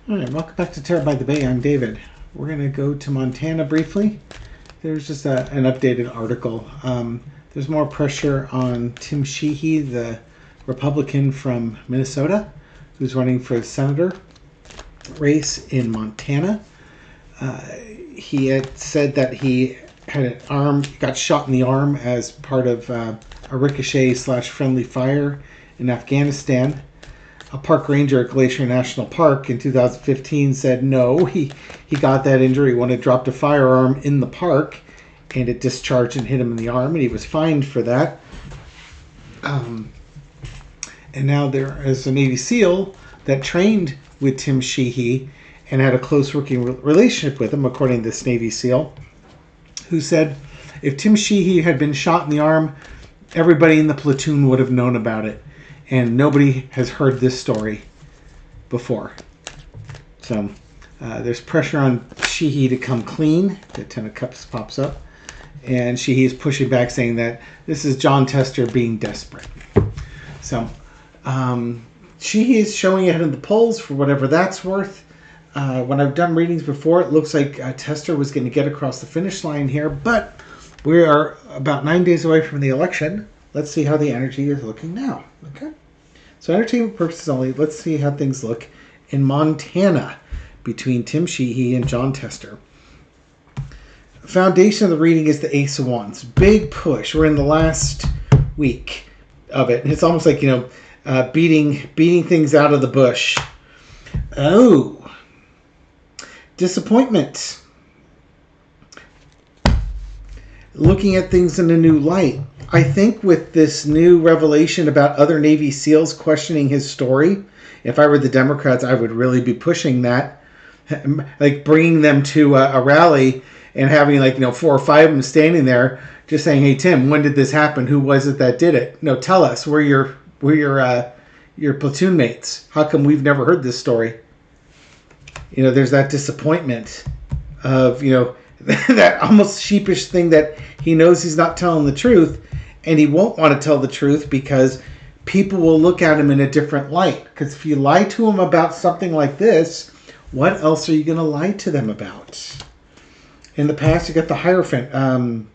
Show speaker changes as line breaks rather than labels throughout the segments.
All right, welcome back to Terra by the Bay. I'm David. We're going to go to Montana briefly. There's just an updated article. There's more pressure on Tim Sheehy, the Republican from Minnesota, who's running for the senator race in Montana. He had said that he had got shot in the arm as part of a ricochet/friendly fire in Afghanistan. A park ranger at Glacier National Park in 2015 said no, he got that injury when it dropped a firearm in the park and it discharged and hit him in the arm, and he was fined for that. And now there is a Navy SEAL that trained with Tim Sheehy and had a close working relationship with him, according to this Navy SEAL, who said if Tim Sheehy had been shot in the arm, everybody in the platoon would have known about it. And nobody has heard this story before. So there's pressure on Sheehy to come clean. The Ten of Cups pops up. And Sheehy is pushing back, saying that this is John Tester being desperate. So Sheehy is showing ahead in the polls for whatever that's worth. When I've done readings before, it looks like Tester was going to get across the finish line here. But we are about 9 days away from the election. Let's see how the energy is looking now. Okay. So entertainment purposes only, let's see how things look in Montana between Tim Sheehy and John Tester. Foundation of the reading is the Ace of Wands. Big push. We're in the last week of it. It's almost like, beating things out of the bush. Oh. Disappointment. Looking at things in a new light. I think with this new revelation about other Navy SEALs questioning his story, if I were the Democrats, I would really be pushing that, like bringing them to a rally and having 4 or 5 of them standing there, just saying, "Hey Tim, when did this happen? Who was it that did it? No, tell us. We're your platoon mates. How come we've never heard this story?" There's that disappointment of that almost sheepish thing that he knows he's not telling the truth. And he won't want to tell the truth because people will look at him in a different light. Because if you lie to them about something like this, what else are you going to lie to them about? In the past, you got the Hierophant.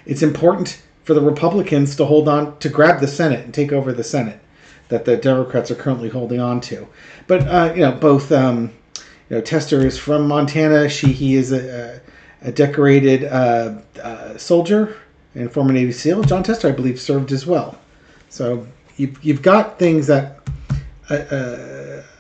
It's important for the Republicans to hold on, to grab the Senate and take over the Senate that the Democrats are currently holding on to. But, both, Tester is from Montana. He is a decorated soldier and former Navy SEAL. John Tester, I believe, served as well. So you've got things that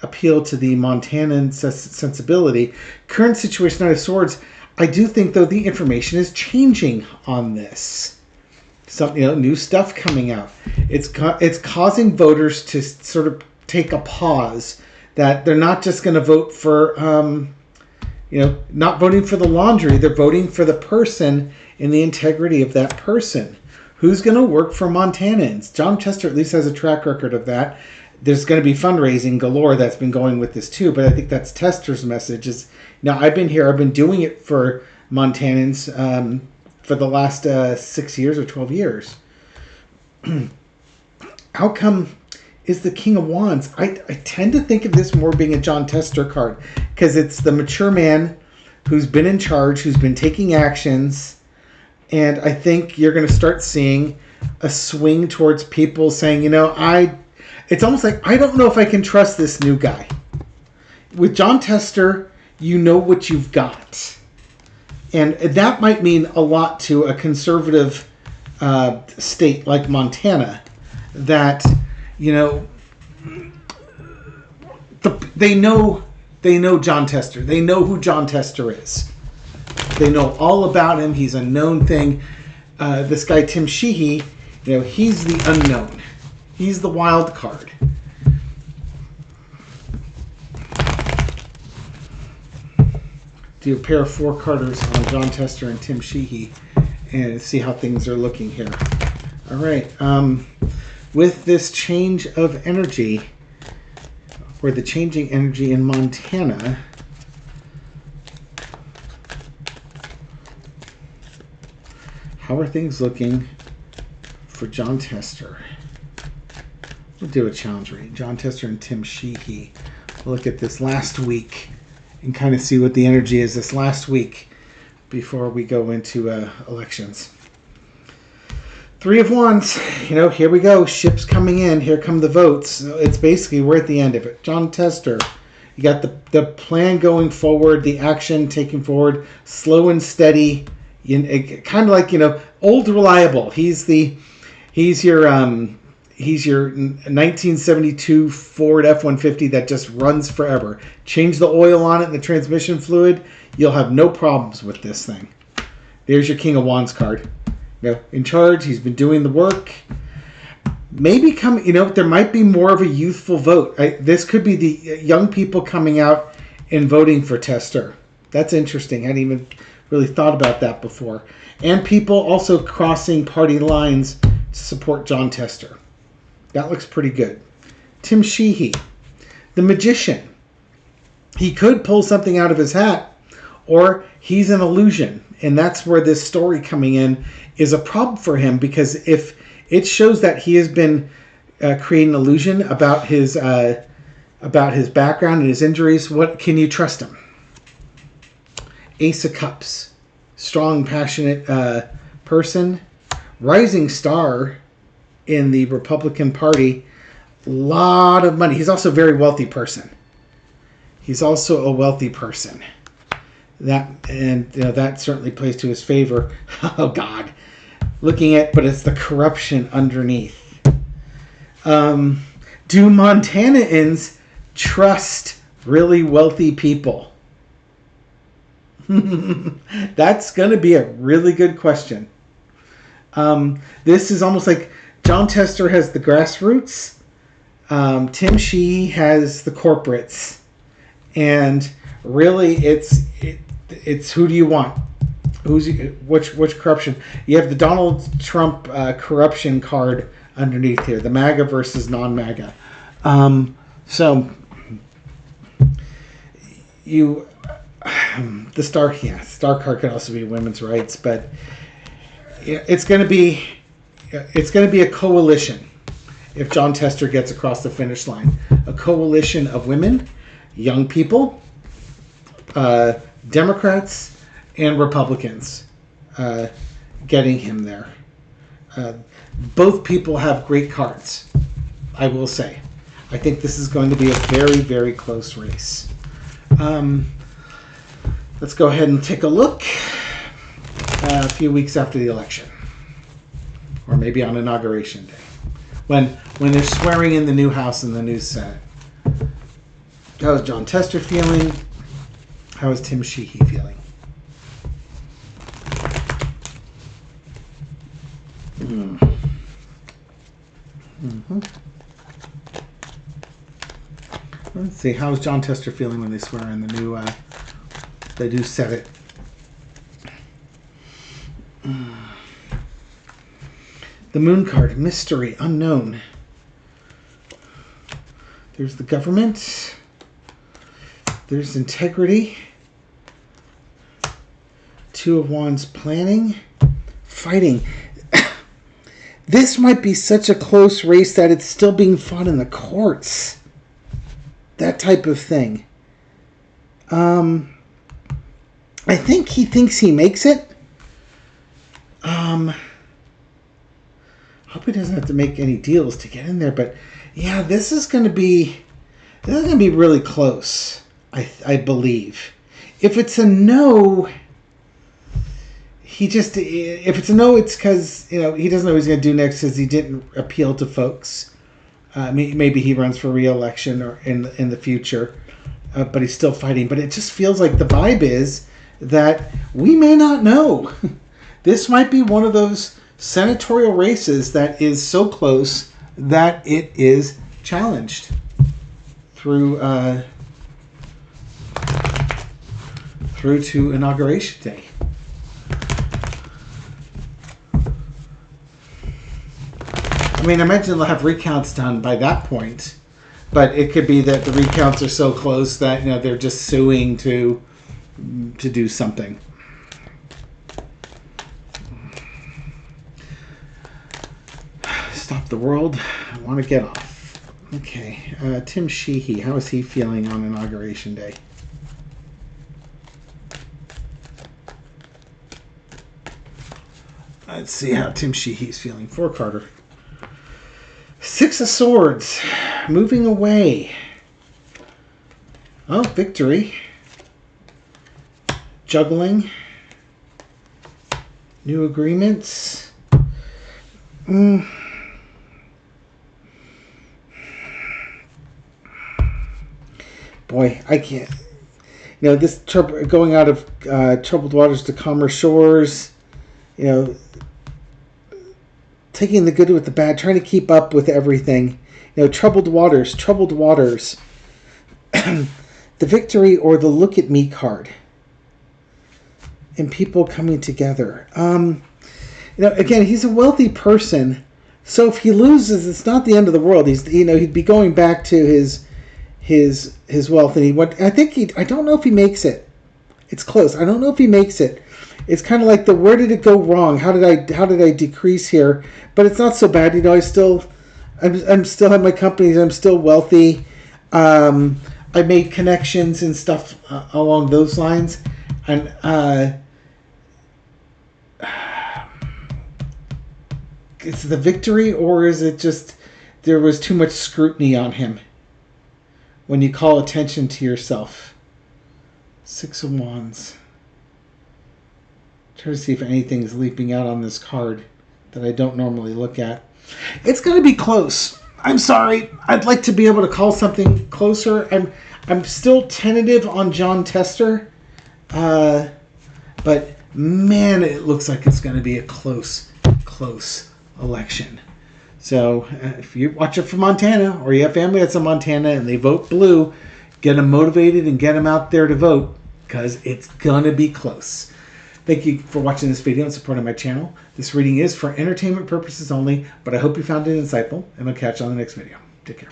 appeal to the Montanan sensibility. Current situation, Knight of Swords. I do think, though, the information is changing on this. Some new stuff coming out. It's causing voters to sort of take a pause. That they're not just going to vote for, not voting for the laundry. They're voting for the person and the integrity of that person. Who's going to work for Montanans? John Tester at least has a track record of that. There's going to be fundraising galore that's been going with this too, but I think that's Tester's message is, I've been here, I've been doing it for Montanans for the last 6 years or 12 years. How come is the King of Wands? I tend to think of this more being a John Tester card because it's the mature man who's been in charge, who's been taking actions. And I think you're going to start seeing a swing towards people saying, it's almost like, I don't know if I can trust this new guy. With John Tester, you know what you've got. And that might mean a lot to a conservative state like Montana that, they know John Tester. They know who John Tester is. They know all about him. He's a known thing. This guy, Tim Sheehy, he's the unknown. He's the wild card. Do a pair of 4-carders on John Tester and Tim Sheehy and see how things are looking here. All right. With this change of energy, or the changing energy in Montana, how are things looking for John Tester? We'll do a challenge reading. John Tester and Tim Sheehy look at this last week and kind of see what the energy is this last week before we go into elections. Three of Wands. Here we go. Ships coming in. Here come the votes. It's basically we're at the end of it. Jon Tester. You got the plan going forward, the action taking forward, slow and steady. Kind of like old reliable. He's your 1972 Ford F-150 that just runs forever. Change the oil on it and the transmission fluid, you'll have no problems with this thing. There's your King of Wands card. In charge, he's been doing the work. Maybe there might be more of a youthful vote. This could be the young people coming out and voting for Tester. That's interesting. I hadn't even really thought about that before. And people also crossing party lines to support Jon Tester. That looks pretty good. Tim Sheehy, the magician. He could pull something out of his hat, or he's an illusion. And that's where this story coming in is a problem for him, because if it shows that he has been creating an illusion about his background and his injuries, what can you trust him? Ace of Cups, strong, passionate person, rising star in the Republican Party, lot of money. He's also a very wealthy person. That certainly plays to his favor. Oh God, but it's the corruption underneath. Do Montanans trust really wealthy people? That's going to be a really good question. This is almost like Jon Tester has the grassroots. Tim Sheehy has the corporates. And really, it's who do you want? Which corruption? You have the Donald Trump corruption card underneath here, the MAGA versus non-MAGA. The star card could also be women's rights, but it's going to be a coalition if Jon Tester gets across the finish line. A coalition of women, young people, Democrats, and Republicans getting him there. Both people have great cards, I will say. I think this is going to be a very, very close race. Let's go ahead and take a look a few weeks after the election. Or maybe on Inauguration Day. When they're swearing in the new House and the new Senate. How is Jon Tester feeling? How is Tim Sheehy feeling? Let's see. How is Jon Tester feeling when they swear in the new Senate? The Moon card, mystery, unknown. There's the government. There's integrity. Two of Wands, planning, fighting. This might be such a close race that it's still being fought in the courts. That type of thing. I think he thinks he makes it. Hope he doesn't have to make any deals to get in there, but yeah, this is going to be really close. I believe. If it's a no, if it's a no, it's because he doesn't know what he's going to do next because he didn't appeal to folks. Maybe he runs for re-election or in the future, but he's still fighting. But it just feels like the vibe is that we may not know. This might be one of those senatorial races that is so close that it is challenged through to Inauguration Day. I mean, I imagine they'll have recounts done by that point, but it could be that the recounts are so close that they're just suing to do something. Stop the world. I want to get off. Okay, Tim Sheehy, how is he feeling on Inauguration Day? Let's see how Tim Sheehy's feeling. For Carter. Six of Swords, moving away. Oh, victory. Juggling. New agreements. Boy, I can't. This going out of troubled waters to calmer shores. Taking the good with the bad, trying to keep up with everything. Troubled waters. The victory or the look at me card. And people coming together. Again, he's a wealthy person. So if he loses, it's not the end of the world. He'd be going back to his wealth, and I don't know if he makes it. It's close. I don't know if he makes it. It's kind of like where did it go wrong? How did I decrease here? But it's not so bad. I'm still have my companies. I'm still wealthy. I made connections and stuff along those lines, and is the victory, or is it just there was too much scrutiny on him? When you call attention to yourself. Six of Wands. Try to see if anything's leaping out on this card that I don't normally look at. It's going to be close. I'm sorry. I'd like to be able to call something closer. I'm still tentative on John Tester. But man, it looks like it's going to be a close election. So if you watch it from Montana, or you have family that's in Montana and they vote blue, get them motivated and get them out there to vote, because it's going to be close. Thank you for watching this video and supporting my channel. This reading is for entertainment purposes only, but I hope you found it insightful, and I'll catch you on the next video. Take care.